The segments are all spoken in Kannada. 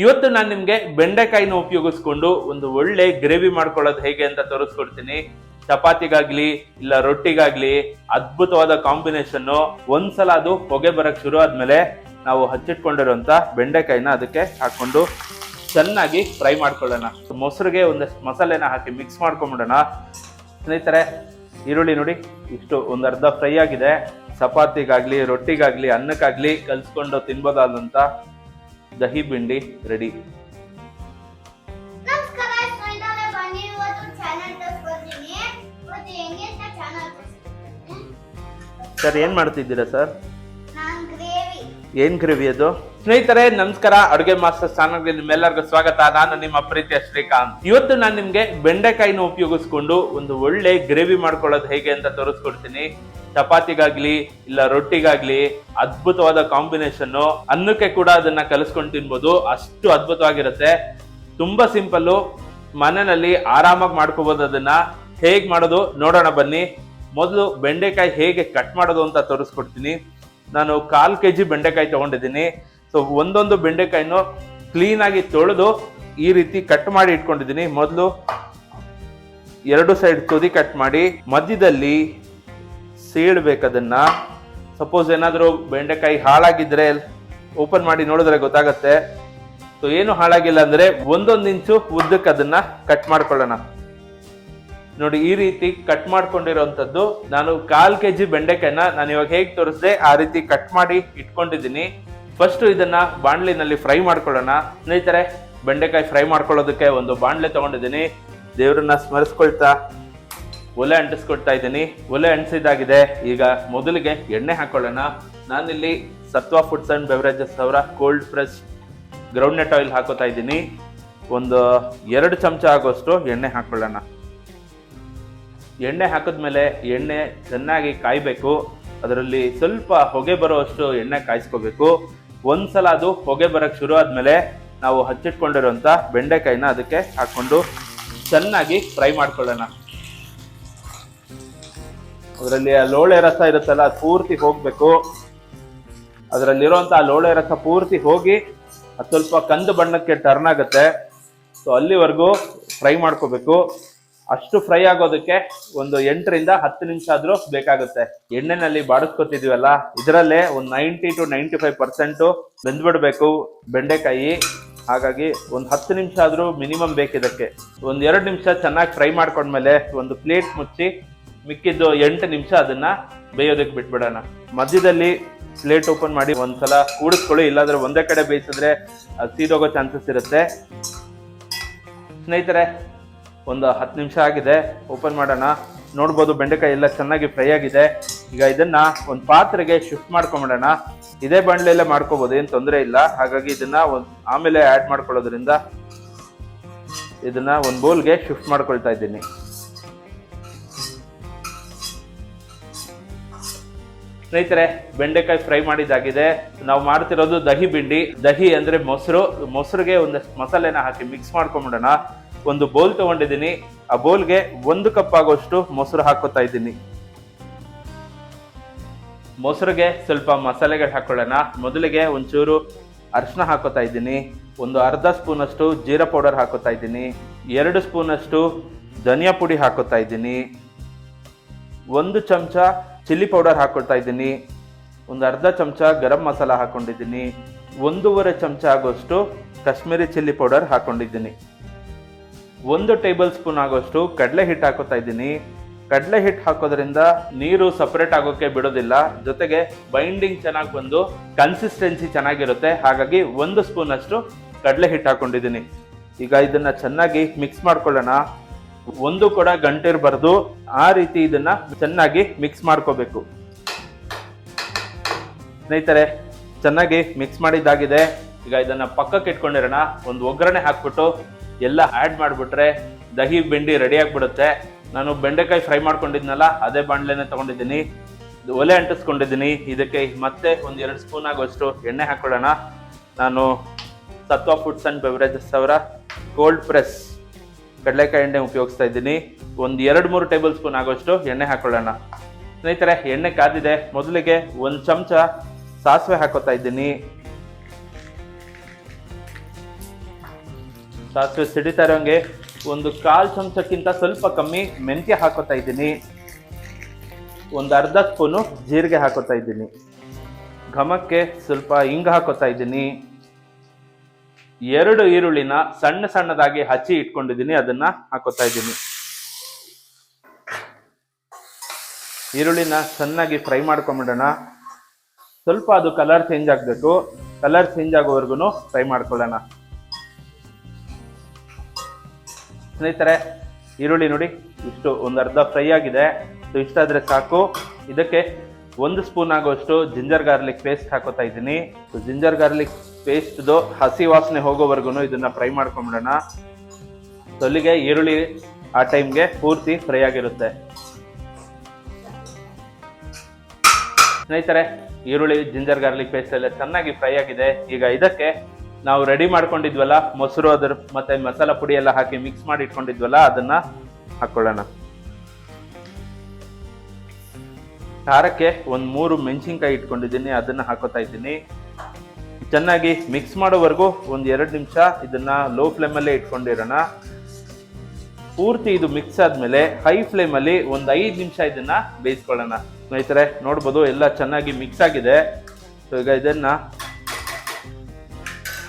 ಇವತ್ತು ನಾನು ನಿಮ್ಗೆ ಬೆಂಡೆಕಾಯಿನ ಉಪಯೋಗಿಸ್ಕೊಂಡು ಒಂದು ಒಳ್ಳೆ ಗ್ರೇವಿ ಮಾಡ್ಕೊಳ್ಳೋದು ಹೇಗೆ ಅಂತ ತೋರಿಸ್ಕೊಡ್ತೀನಿ. ಚಪಾತಿಗಾಗ್ಲಿ ಇಲ್ಲ ರೊಟ್ಟಿಗಾಗ್ಲಿ ಅದ್ಭುತವಾದ ಕಾಂಬಿನೇಷನ್. ಒಂದ್ಸಲ ಅದು ಹೊಗೆ ಬರಕ್ ಶುರು ಆದ್ಮೇಲೆ ನಾವು ಹಚ್ಚಿಟ್ಕೊಂಡಿರುವಂತ ಬೆಂಡೆಕಾಯಿನ ಅದಕ್ಕೆ ಹಾಕೊಂಡು ಚೆನ್ನಾಗಿ ಫ್ರೈ ಮಾಡ್ಕೊಳ್ಳೋಣ. ಮೊಸರಿಗೆ ಒಂದಷ್ಟು ಮಸಾಲೆನ ಹಾಕಿ ಮಿಕ್ಸ್ ಮಾಡ್ಕೊಂಡ್ಬಿಡೋಣ. ಸ್ನೇಹಿತರೆ, ಈರುಳ್ಳಿ ನೋಡಿ ಇಷ್ಟು ಒಂದು ಅರ್ಧ ಫ್ರೈ ಆಗಿದೆ. ಚಪಾತಿಗಾಗ್ಲಿ ರೊಟ್ಟಿಗಾಗ್ಲಿ ಅನ್ನಕ್ಕಾಗ್ಲಿ ಕಲ್ಸ್ಕೊಂಡು ತಿನ್ಬೋದಾದಂತ ದಹಿ ಬಿಂಡಿ ರೆಡಿ. ಸರ್, ಏನ್ ಮಾಡ್ತಿದ್ದೀರಾ ಸರ್? ಏನ್ ಗ್ರೇವಿ ಅದು? ಸ್ನೇಹಿತರೆ ನಮಸ್ಕಾರ, ಅಡುಗೆ ಮಾಸ್ಟರ್ ಚಾನಲ್ಗೆ ನಿಮ್ಮೆಲ್ಲರಿಗೂ ಸ್ವಾಗತ. ನಾನು ನಿಮ್ಮ ಪ್ರೀತಿಯ ಶ್ರೀಕಾಂತ್. ಇವತ್ತು ನಾನು ನಿಮ್ಗೆ ಬೆಂಡೆಕಾಯಿನ ಉಪಯೋಗಿಸ್ಕೊಂಡು ಒಂದು ಒಳ್ಳೆ ಗ್ರೇವಿ ಮಾಡ್ಕೊಳ್ಳೋದು ಹೇಗೆ ಅಂತ ತೋರಿಸ್ಕೊಡ್ತೀನಿ. ಚಪಾತಿಗಾಗ್ಲಿ ಇಲ್ಲ ರೊಟ್ಟಿಗಾಗ್ಲಿ ಅದ್ಭುತವಾದ ಕಾಂಬಿನೇಷನ್. ಅನ್ನಕ್ಕೆ ಕೂಡ ಅದನ್ನ ಕಲಿಸ್ಕೊಂಡು ತಿನ್ಬೋದು, ಅಷ್ಟು ಅದ್ಭುತವಾಗಿರುತ್ತೆ. ತುಂಬಾ ಸಿಂಪಲ್ಲು, ಮನೆಯಲ್ಲಿ ಆರಾಮಾಗಿ ಮಾಡ್ಕೋಬಹುದು. ಅದನ್ನ ಹೇಗ್ ಮಾಡೋದು ನೋಡೋಣ ಬನ್ನಿ. ಮೊದಲು ಬೆಂಡೆಕಾಯಿ ಹೇಗೆ ಕಟ್ ಮಾಡೋದು ಅಂತ ತೋರಿಸ್ಕೊಡ್ತೀನಿ. ನಾನು 1/4 kg ಬೆಂಡೆಕಾಯಿ ತಗೊಂಡಿದ್ದೀನಿ. ಸೊ ಒಂದೊಂದು ಬೆಂಡೆಕಾಯಿನೂ ಕ್ಲೀನ್ ಆಗಿ ತೊಳೆದು ಈ ರೀತಿ ಕಟ್ ಮಾಡಿ ಇಟ್ಕೊಂಡಿದ್ದೀನಿ. ಮೊದಲು 2 ಸೈಡ್ ತುದಿ ಕಟ್ ಮಾಡಿ ಮಧ್ಯದಲ್ಲಿ ಸೀಳ್ಬೇಕದನ್ನ. ಸಪೋಸ್ ಏನಾದರೂ ಬೆಂಡೆಕಾಯಿ ಹಾಳಾಗಿದ್ರೆ ಓಪನ್ ಮಾಡಿ ನೋಡಿದ್ರೆ ಗೊತ್ತಾಗತ್ತೆ. ಸೊ ಏನು ಹಾಳಾಗಿಲ್ಲ ಅಂದ್ರೆ 1 ಇಂಚು ಉದ್ದಕ್ಕೆ ಅದನ್ನ ಕಟ್ ಮಾಡ್ಕೊಳ್ಳೋಣ. ನೋಡಿ, ಈ ರೀತಿ ಕಟ್ ಮಾಡ್ಕೊಂಡಿರೋಂಥದ್ದು. ನಾನು 1/4 kg ಬೆಂಡೆಕಾಯಿನ ನಾನು ಇವಾಗ ಹೇಗೆ ತೋರಿಸಿದೆ ಆ ರೀತಿ ಕಟ್ ಮಾಡಿ ಇಟ್ಕೊಂಡಿದ್ದೀನಿ. ಫಸ್ಟ್ ಇದನ್ನ ಬಾಣಲಿನಲ್ಲಿ ಫ್ರೈ ಮಾಡ್ಕೊಳ್ಳೋಣ. ಸ್ನೇಹಿತರೆ, ಬೆಂಡೆಕಾಯಿ ಫ್ರೈ ಮಾಡ್ಕೊಳ್ಳೋದಕ್ಕೆ ಒಂದು ಬಾಣಲೆ ತಗೊಂಡಿದ್ದೀನಿ. ದೇವ್ರನ್ನ ಸ್ಮರಿಸ್ಕೊಳ್ತಾ ಒಲೆ ಅಂಟಿಸ್ಕೊಳ್ತಾ ಇದ್ದೀನಿ. ಒಲೆ ಅಂಟಿಸಿದಾಗಿದೆ. ಈಗ ಮೊದಲಿಗೆ ಎಣ್ಣೆ ಹಾಕೊಳ್ಳೋಣ. ನಾನಿಲ್ಲಿ ಸತ್ವ ಫುಡ್ಸ್ ಅಂಡ್ ಬೆವರೇಜಸ್ ಅವರ ಕೋಲ್ಡ್ ಪ್ರೆಸ್ ಗ್ರೌಂಡ್ನಟ್ ಆಯಿಲ್ ಹಾಕೋತಾ ಇದ್ದೀನಿ. ಒಂದು 2 ಚಮಚ ಆಗೋಷ್ಟು ಎಣ್ಣೆ ಹಾಕೊಳ್ಳೋಣ. ಎಣ್ಣೆ ಹಾಕಿದ್ಮೇಲೆ ಎಣ್ಣೆ ಚೆನ್ನಾಗಿ ಕಾಯಬೇಕು. ಅದರಲ್ಲಿ ಸ್ವಲ್ಪ ಹೊಗೆ ಬರುವಷ್ಟು ಎಣ್ಣೆ ಕಾಯಿಸ್ಕೋಬೇಕು. ಒಂದ್ಸಲ ಅದು ಹೊಗೆ ಬರಕ್ ಶುರು ಆದ್ಮೇಲೆ ನಾವು ಹಚ್ಚಿಟ್ಕೊಂಡಿರುವಂತ ಬೆಂಡೆಕಾಯಿನ ಅದಕ್ಕೆ ಹಾಕೊಂಡು ಚೆನ್ನಾಗಿ ಫ್ರೈ ಮಾಡ್ಕೊಳ್ಳೋಣ. ಅದರಲ್ಲಿ ಆ ಲೋಳೆ ರಸ ಇರುತ್ತಲ್ಲ, ಅದು ಪೂರ್ತಿ ಹೋಗ್ಬೇಕು. ಅದರಲ್ಲಿರುವಂತ ಲೋಳೆ ರಸ ಪೂರ್ತಿ ಹೋಗಿ ಅದು ಸ್ವಲ್ಪ ಕಂದು ಬಣ್ಣಕ್ಕೆ ಟರ್ನ್ ಆಗುತ್ತೆ. ಸೊ ಅಲ್ಲಿವರೆಗೂ ಫ್ರೈ ಮಾಡ್ಕೋಬೇಕು. ಅಷ್ಟು ಫ್ರೈ ಆಗೋದಕ್ಕೆ ಒಂದು 8 ರಿಂದ 10 ನಿಮಿಷ ಆದ್ರೂ ಬೇಕಾಗುತ್ತೆ. ಎಣ್ಣೆನಲ್ಲಿ ಬಾಡಿಸ್ಕೊತಿದೀವಲ್ಲ, ಇದರಲ್ಲೇ ಒಂದು 90 to 95% ಬೆಂದ್ಬಿಡ್ಬೇಕು ಬೆಂಡೆಕಾಯಿ. ಹಾಗಾಗಿ ಒಂದು 10 ನಿಮಿಷ ಆದ್ರೂ ಮಿನಿಮಮ್ ಬೇಕಿದಕ್ಕೆ. ಒಂದು 2 ನಿಮಿಷ ಚೆನ್ನಾಗಿ ಫ್ರೈ ಮಾಡ್ಕೊಂಡ್ಮೇಲೆ ಒಂದು ಪ್ಲೇಟ್ ಮುಚ್ಚಿ ಮಿಕ್ಕಿದ್ದು 8 ನಿಮಿಷ ಅದನ್ನ ಬೇಯೋದಕ್ಕೆ ಬಿಟ್ಬಿಡೋಣ. ಮಧ್ಯದಲ್ಲಿ ಪ್ಲೇಟ್ ಓಪನ್ ಮಾಡಿ ಒಂದ್ಸಲ ಕೂಡಿಸ್ಕೊಳ್ಳಿ, ಇಲ್ಲಾಂದ್ರೆ ಒಂದೇ ಕಡೆ ಬೇಯಿಸಿದ್ರೆ ಅದು ಸೀದೋಗೋ ಚಾನ್ಸಸ್ ಇರುತ್ತೆ. ಸ್ನೇಹಿತರೆ, ಒಂದು 10 ನಿಮಿಷ ಆಗಿದೆ. ಓಪನ್ ಮಾಡೋಣ. ನೋಡ್ಬೋದು ಬೆಂಡೆಕಾಯಿ ಎಲ್ಲ ಚೆನ್ನಾಗಿ ಫ್ರೈ ಆಗಿದೆ. ಈಗ ಇದನ್ನ ಒಂದು ಪಾತ್ರೆಗೆ ಶಿಫ್ಟ್ ಮಾಡ್ಕೊಂಬಿಡೋಣ. ಇದೇ ಬಾಣಲೆಯಲ್ಲೇ ಮಾಡ್ಕೋಬಹುದು, ಏನು ತೊಂದರೆ ಇಲ್ಲ. ಹಾಗಾಗಿ ಇದನ್ನ ಆಮೇಲೆ ಆ್ಯಡ್ ಮಾಡ್ಕೊಳ್ಳೋದ್ರಿಂದ ಇದನ್ನ ಒಂದು ಬೌಲ್ಗೆ ಶಿಫ್ಟ್ ಮಾಡ್ಕೊಳ್ತಾ ಇದ್ದೀನಿ. ಸ್ನೇಹಿತರೆ, ಬೆಂಡೆಕಾಯಿ ಫ್ರೈ ಮಾಡಿದಾಗಿದೆ. ನಾವು ಮಾಡ್ತಿರೋದು ದಹಿ ಬಿಂಡಿ. ದಹಿ ಅಂದ್ರೆ ಮೊಸರು. ಮೊಸರಿಗೆ ಒಂದಷ್ಟು ಮಸಾಲೆನ ಹಾಕಿ ಮಿಕ್ಸ್ ಮಾಡ್ಕೊಂಬಿಡೋಣ. ಒಂದು ಬೌಲ್ ತಗೊಂಡಿದ್ದೀನಿ. ಆ ಬೌಲ್ಗೆ 1 ಕಪ್ ಆಗೋಷ್ಟು ಮೊಸರು ಹಾಕೋತಾ ಇದ್ದೀನಿ. ಮೊಸರಿಗೆ ಸ್ವಲ್ಪ ಮಸಾಲೆಗಳು ಹಾಕೊಳ್ಳೋಣ. ಮೊದಲಿಗೆ ಒಂಚೂರು ಅರಿಶಿನ ಹಾಕೋತಾ ಇದ್ದೀನಿ. ಒಂದು ಅರ್ಧ ಸ್ಪೂನ್ ಅಷ್ಟು ಜೀರಾ ಪೌಡರ್ ಹಾಕೋತಾ ಇದ್ದೀನಿ. 2 ಸ್ಪೂನ್ ಅಷ್ಟು ಧನಿಯಾ ಪುಡಿ ಹಾಕೋತಾ ಇದ್ದೀನಿ. 1 ಚಮಚ ಚಿಲ್ಲಿ ಪೌಡರ್ ಹಾಕೊಳ್ತಾ ಇದ್ದೀನಿ. ಒಂದು ಅರ್ಧ ಚಮಚ ಗರಂ ಮಸಾಲ ಹಾಕೊಂಡಿದ್ದೀನಿ. 1.5 ಚಮಚ ಆಗೋಷ್ಟು ಕಾಶ್ಮೀರಿ ಚಿಲ್ಲಿ ಪೌಡರ್ ಹಾಕೊಂಡಿದ್ದೀನಿ. 1 ಟೇಬಲ್ ಸ್ಪೂನ್ ಆಗೋಷ್ಟು ಕಡಲೆ ಹಿಟ್ಟು ಹಾಕೋತಾ ಇದ್ದೀನಿ. ಕಡಲೆ ಹಿಟ್ಟು ಹಾಕೋದ್ರಿಂದ ನೀರು ಸಪರೇಟ್ ಆಗೋಕೆ ಬಿಡೋದಿಲ್ಲ, ಜೊತೆಗೆ ಬೈಂಡಿಂಗ್ ಚೆನ್ನಾಗಿ ಬಂದು ಕನ್ಸಿಸ್ಟೆನ್ಸಿ ಚೆನ್ನಾಗಿರುತ್ತೆ. ಹಾಗಾಗಿ 1 ಸ್ಪೂನ್ ಅಷ್ಟು ಕಡಲೆ ಹಿಟ್ಟು ಹಾಕೊಂಡಿದ್ದೀನಿ. ಈಗ ಇದನ್ನ ಚೆನ್ನಾಗಿ ಮಿಕ್ಸ್ ಮಾಡ್ಕೊಳ್ಳೋಣ. ಒಂದು ಕೂಡ ಗಂಟಿರಬಾರ್ದು, ಆ ರೀತಿ ಇದನ್ನ ಚೆನ್ನಾಗಿ ಮಿಕ್ಸ್ ಮಾಡ್ಕೋಬೇಕು. ಸ್ನೇಹಿತರೆ, ಚೆನ್ನಾಗಿ ಮಿಕ್ಸ್ ಮಾಡಿದ್ದಾಗಿದೆ. ಈಗ ಇದನ್ನ ಪಕ್ಕಕ್ಕೆ ಇಟ್ಕೊಂಡಿರೋಣ. ಒಂದು ಒಗ್ಗರಣೆ ಹಾಕ್ಬಿಟ್ಟು ಎಲ್ಲ ಆ್ಯಡ್ ಮಾಡಿಬಿಟ್ರೆ ದಹಿ ಬೆಂಡಿ ರೆಡಿ ಆಗಿಬಿಡುತ್ತೆ. ನಾನು ಬೆಂಡೆಕಾಯಿ ಫ್ರೈ ಮಾಡ್ಕೊಂಡಿದ್ನಲ್ಲ, ಅದೇ ಬಾಣಲೆನೆ ತಗೊಂಡಿದ್ದೀನಿ. ಒಲೆ ಅಂಟಿಸ್ಕೊಂಡಿದ್ದೀನಿ. ಇದಕ್ಕೆ ಮತ್ತೆ ಒಂದು 2 ಸ್ಪೂನ್ ಆಗೋಷ್ಟು ಎಣ್ಣೆ ಹಾಕೊಳ್ಳೋಣ. ನಾನು ಸತ್ವ ಫುಡ್ಸ್ ಅಂಡ್ ಬೆವರೇಜಸ್ ಅವರ ಕೋಲ್ಡ್ ಪ್ರೆಸ್ ಕಡಲೆಕಾಯಿ ಎಣ್ಣೆ ಉಪಯೋಗಿಸ್ತಾ ಇದ್ದೀನಿ. ಒಂದು 2-3 ಟೇಬಲ್ ಸ್ಪೂನ್ ಆಗೋಷ್ಟು ಎಣ್ಣೆ ಹಾಕೊಳ್ಳೋಣ. ಸ್ನೇಹಿತರೆ, ಎಣ್ಣೆ ಕಾದಿದೆ. ಮೊದಲಿಗೆ 1 ಚಮಚ ಸಾಸಿವೆ ಹಾಕೋತಾ ಇದ್ದೀನಿ. ಸಾಸಿವೆ ಸಿಡಿತಾ ಇರೋಂಗೆ ಒಂದು 1/4 ಚಮಚಕ್ಕಿಂತ ಸ್ವಲ್ಪ ಕಮ್ಮಿ ಮೆಂತ್ಯ ಹಾಕೋತಾ ಇದ್ದೀನಿ. ಒಂದು ಅರ್ಧ ಸ್ಪೂನು ಜೀರಿಗೆ ಹಾಕೋತಾ ಇದ್ದೀನಿ. ಘಮಕ್ಕೆ ಸ್ವಲ್ಪ ಹಿಂಗ ಹಾಕೋತಾ ಇದ್ದೀನಿ. 2 ಈರುಳ್ಳಿನ ಸಣ್ಣದಾಗಿ ಹಚ್ಚಿ ಇಟ್ಕೊಂಡಿದ್ದೀನಿ, ಅದನ್ನ ಹಾಕೋತಾ ಇದ್ದೀನಿ. ಈರುಳ್ಳಿನ ಚೆನ್ನಾಗಿ ಫ್ರೈ ಮಾಡ್ಕೊಂಬಿಡೋಣ. ಸ್ವಲ್ಪ ಅದು ಕಲರ್ ಚೇಂಜ್ ಆಗಬೇಕು. ಕಲರ್ ಚೇಂಜ್ ಆಗೋವರೆಗೂ ಫ್ರೈ ಮಾಡ್ಕೊಳ್ಳೋಣ. ಸ್ನೇಹಿತರೆ, ಈರುಳ್ಳಿ ನೋಡಿ ಇಷ್ಟು ಒಂದು ಅರ್ಧ ಫ್ರೈ ಆಗಿದೆ. ಸೊ ಇಷ್ಟಾದರೆ ಸಾಕು. ಇದಕ್ಕೆ 1 ಸ್ಪೂನ್ ಆಗುವಷ್ಟು ಜಿಂಜರ್ ಗಾರ್ಲಿಕ್ ಪೇಸ್ಟ್ ಹಾಕೋತಾ ಇದ್ದೀನಿ. ಜಿಂಜರ್ ಗಾರ್ಲಿಕ್ ಪೇಸ್ಟ್ದು ಹಸಿ ವಾಸನೆ ಹೋಗೋವರೆಗೂ ಇದನ್ನ ಫ್ರೈ ಮಾಡ್ಕೊಂಬಿಡೋಣ. ಅಲ್ಲಿಗೆ ಈರುಳ್ಳಿ ಆ ಟೈಮ್ಗೆ ಪೂರ್ತಿ ಫ್ರೈ ಆಗಿರುತ್ತೆ. ಸ್ನೇಹಿತರೆ, ಈರುಳ್ಳಿ ಜಿಂಜರ್ ಗಾರ್ಲಿಕ್ ಪೇಸ್ಟ್ ಎಲ್ಲ ಚೆನ್ನಾಗಿ ಫ್ರೈ ಆಗಿದೆ. ಈಗ ಇದಕ್ಕೆ ನಾವು ರೆಡಿ ಮಾಡ್ಕೊಂಡಿದ್ವಲ್ಲ ಮೊಸರು, ಅದ್ರ ಮತ್ತೆ ಮಸಾಲ ಪುಡಿ ಎಲ್ಲ ಹಾಕಿ ಮಿಕ್ಸ್ ಮಾಡಿ ಇಟ್ಕೊಂಡಿದ್ವಲ್ಲ ಅದನ್ನ ಹಾಕೊಳ್ಳೋಣ. ಖಾರಕ್ಕೆ 3 ಮೆಣಸಿನ್ಕಾಯಿ ಇಟ್ಕೊಂಡಿದ್ದೀನಿ, ಅದನ್ನ ಹಾಕೋತಾ ಇದ್ದೀನಿ. ಚೆನ್ನಾಗಿ ಮಿಕ್ಸ್ ಮಾಡೋವರೆಗೂ 1-2 ನಿಮಿಷ ಇದನ್ನ ಲೋ ಫ್ಲೇಮಲ್ಲೇ ಇಟ್ಕೊಂಡಿರೋಣ. ಪೂರ್ತಿ ಇದು ಮಿಕ್ಸ್ ಆದ್ಮೇಲೆ ಹೈ ಫ್ಲೇಮಲ್ಲಿ 5 ನಿಮಿಷ ಇದನ್ನ ಬೇಯಿಸ್ಕೊಳ್ಳೋಣ. ಸ್ನೇಹಿತರೆ ನೋಡ್ಬೋದು ಎಲ್ಲ ಚೆನ್ನಾಗಿ ಮಿಕ್ಸ್ ಆಗಿದೆ. ಸೊ ಈಗ ಇದನ್ನ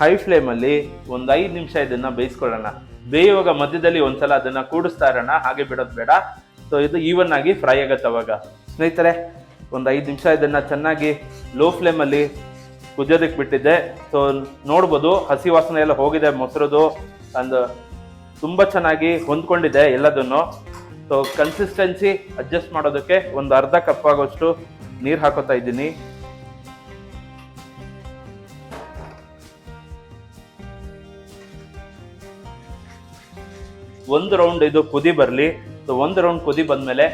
ಹೈ ಫ್ಲೇಮಲ್ಲಿ 5 ನಿಮಿಷ ಇದನ್ನ ಬೇಯಿಸ್ಕೊಳ್ಳೋಣ. ಬೇಯುವಾಗ ಮಧ್ಯದಲ್ಲಿ ಒಂದ್ಸಲ ಅದನ್ನ ಕೂಡಿಸ್ತಾ ಇರೋಣ, ಹಾಗೆ ಬಿಡೋದು ಬೇಡ. ಸೊ ಇದು ಈವನ್ ಆಗಿ ಫ್ರೈ ಆಗತ್ತೆ ಅವಾಗ. ಸ್ನೇಹಿತರೆ, 5 ನಿಮಿಷ ಇದನ್ನ ಚೆನ್ನಾಗಿ ಲೋ ಫ್ಲೇಮಲ್ಲಿ ಕುದಿಯೋದಕ್ಕೆ ಬಿಟ್ಟಿದ್ದೆ. ಸೊ ನೋಡ್ಬೋದು ಹಸಿ ವಾಸನೆ ಎಲ್ಲ ಹೋಗಿದೆ, ಮೊಸರದು ಅಂದು ತುಂಬ ಚೆನ್ನಾಗಿ ಹೊಂದ್ಕೊಂಡಿದೆ ಎಲ್ಲದನ್ನು. ಸೊ ಕನ್ಸಿಸ್ಟೆನ್ಸಿ ಅಡ್ಜಸ್ಟ್ ಮಾಡೋದಕ್ಕೆ 1/2 ಕಪ್ ಆಗೋಷ್ಟು ನೀರು ಹಾಕೋತಾ ಇದ್ದೀನಿ. ಒಂದು ರೌಂಡ್ ಇದು ಕುದಿ ಬರಲಿ. ಸೊ 1 ರೌಂಡ್ ಕುದಿ ಬಂದ್ಮೇಲೆ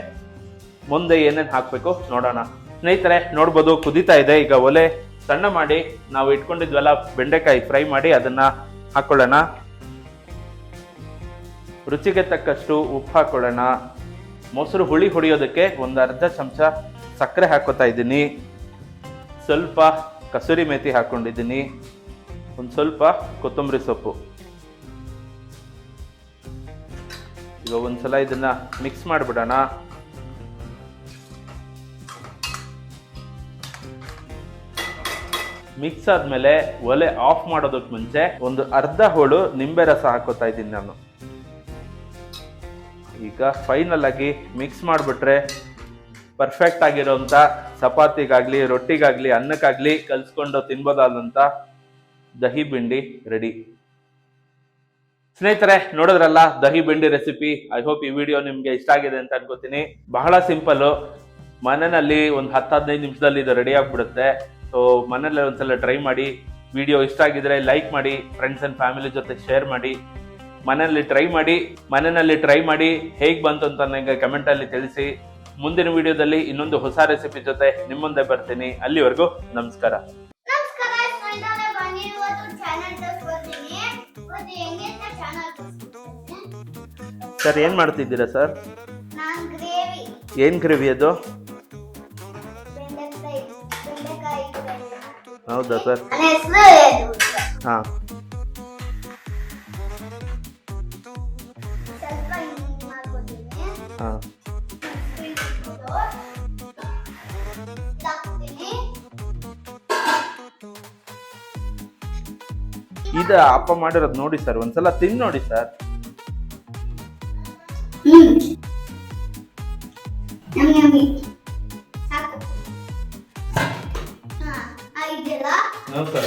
ಮುಂದೆ ಏನೇನು ಹಾಕಬೇಕು ನೋಡೋಣ. ಸ್ನೇಹಿತರೆ ನೋಡ್ಬೋದು ಕುದೀತಾ ಇದೆ. ಈಗ ಒಲೆ ಸಣ್ಣ ಮಾಡಿ ನಾವು ಇಟ್ಕೊಂಡಿದ್ವಲ್ಲ ಬೆಂಡೆಕಾಯಿ ಫ್ರೈ ಮಾಡಿ ಅದನ್ನ ಹಾಕೊಳ್ಳೋಣ. ರುಚಿಗೆ ತಕ್ಕಷ್ಟು ಉಪ್ಪು ಹಾಕೊಳ್ಳೋಣ. ಮೊಸರು ಹುಳಿ ಹೊಡಿಯೋದಕ್ಕೆ 1/2 ಚಮಚ ಸಕ್ಕರೆ ಹಾಕೋತಾ ಇದ್ದೀನಿ. ಸ್ವಲ್ಪ ಕಸೂರಿ ಮೇಥಿ ಹಾಕೊಂಡಿದ್ದೀನಿ. ಒಂದು ಸ್ವಲ್ಪ ಕೊತ್ತಂಬರಿ ಸೊಪ್ಪು. ಈಗ ಒಂದ್ಸಲ ಇದನ್ನ ಮಿಕ್ಸ್ ಮಾಡಿಬಿಡೋಣ. ಮಿಕ್ಸ್ ಆದ್ಮೇಲೆ ಒಲೆ ಆಫ್ ಮಾಡೋದಕ್ಕೆ ಮುಂಚೆ 1/2 ಹೋಳು ನಿಂಬೆ ರಸ ಹಾಕೋತಾ ಇದ್ದೀನಿ ನಾನು. ಈಗ ಫೈನಲ್ ಆಗಿ ಮಿಕ್ಸ್ ಮಾಡಿಬಿಟ್ರೆ ಪರ್ಫೆಕ್ಟ್ ಆಗಿರೋಂಥ ಚಪಾತಿಗಾಗ್ಲಿ, ರೊಟ್ಟಿಗಾಗ್ಲಿ, ಅನ್ನಕ್ಕಾಗ್ಲಿ ಕಲ್ಸ್ಕೊಂಡು ತಿನ್ಬೋದಾದಂಥ ದಹಿ ಬಿಂಡಿ ರೆಡಿ. ಸ್ನೇಹಿತರೆ ನೋಡಿದ್ರಲ್ಲ dahi bhindi recipe. I hope ಈ ವಿಡಿಯೋ ನಿಮ್ಗೆ ಇಷ್ಟ ಆಗಿದೆ ಅಂತ ಅನ್ಕೋತೀನಿ. ಬಹಳ ಸಿಂಪಲ್, ಮನೆಯಲ್ಲಿ ಒಂದು 10-15 ನಿಮಿಷದಲ್ಲಿ ಇದು ರೆಡಿ ಆಗ್ಬಿಡುತ್ತೆ. ಸೊ ಮನೇಲಿ ಒಂದ್ಸಲ ಟ್ರೈ ಮಾಡಿ. ವಿಡಿಯೋ ಇಷ್ಟ ಆಗಿದ್ರೆ ಲೈಕ್ ಮಾಡಿ, ಫ್ರೆಂಡ್ಸ್ ಅಂಡ್ ಫ್ಯಾಮಿಲಿ ಜೊತೆ ಶೇರ್ ಮಾಡಿ. ಮನೆಯಲ್ಲಿ ಟ್ರೈ ಮಾಡಿ ಹೇಗೆ ಬಂತು ಅಂತ ನನಗೆ ಕಮೆಂಟಲ್ಲಿ ತಿಳಿಸಿ. ಮುಂದಿನ ವಿಡಿಯೋದಲ್ಲಿ ಇನ್ನೊಂದು ಹೊಸ ರೆಸಿಪಿ ಜೊತೆ ನಿಮ್ಮ ಮುಂದೆ ಬರ್ತೀನಿ. ಅಲ್ಲಿವರೆಗೂ ನಮಸ್ಕಾರ. ಸರ್ ಏನ್ ಮಾಡ್ತಿದ್ದೀರಾ ಸರ್? ಏನ್ ಗ್ರೇವಿ ಅದು? ಹೌದಾ ಸರ್? ಹಾ, ಇದ ಅಪ್ಪ ಮಾಡಿರೋದು ನೋಡಿ ಸರ್, ಒಂದ್ಸಲ ತಿನ್ ನೋಡಿ ಸರ್. ನಮಸ್ಕಾರ.